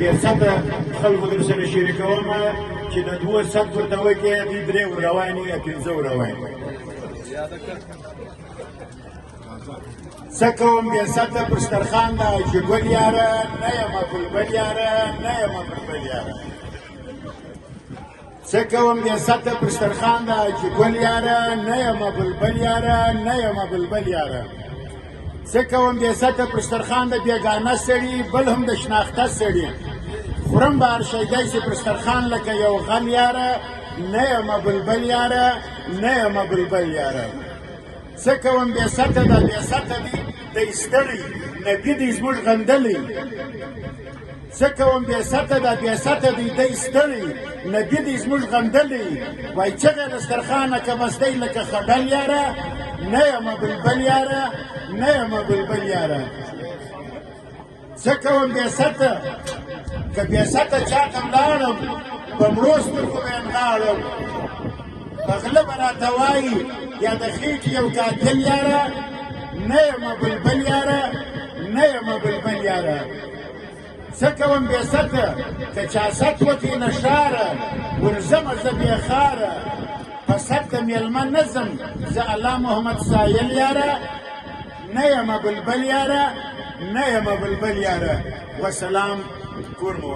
ډېر سطح خلکو در سره شریکوم چې د 2 سطح ورته وکړي دوی 3 روان وي یا 5 روان وي. څه کوم بې سطح پر سترخان ده چې ګل یاره نه یمه بلبل یاره نه یمه بلبل یاره. څه کوم بې سطح پر سترخان ده چې ګل یاره نه یمه بلبل یاره نه یمه بلبل یاره. څه کوم بې سطح پر سترخان ده بېګانه سړي بل هم د شناخته سړي. خورم به هر شی داسې پر سترخان لکه یو غل یاره نه یمه بلبل یاره نه یمه بلبل یاره. څه کوم بې سطح ده بې سطح دي دی ستړي نبي دی زموږ غندلی. څه کوم بې سطح ده بې سطح دی دی ستړي نبي دی زموږ غندلی. وایي چغې د سترخانه که مستۍ لکه خډل یاره نه یمه بلبل یاره نه یمه بلبل یاره. څه کوم بې سطح که بې سطح چاته ولاړم په مړو سترګو به یې نغاړم. په غله به راته وایي یا د خېټې یو قاتل یاره نه یمه بلبل یاره نه یمه بلبل یاره. څه کوم بې سطح که چا ست وکړي نه ښاره ورځمه زه بېخاره. په سط د مېلمه نه ځم زه الله محمد سایل یاره نه یمه بلبل یاره نه یمه بلبل یاره. وسلام کور مو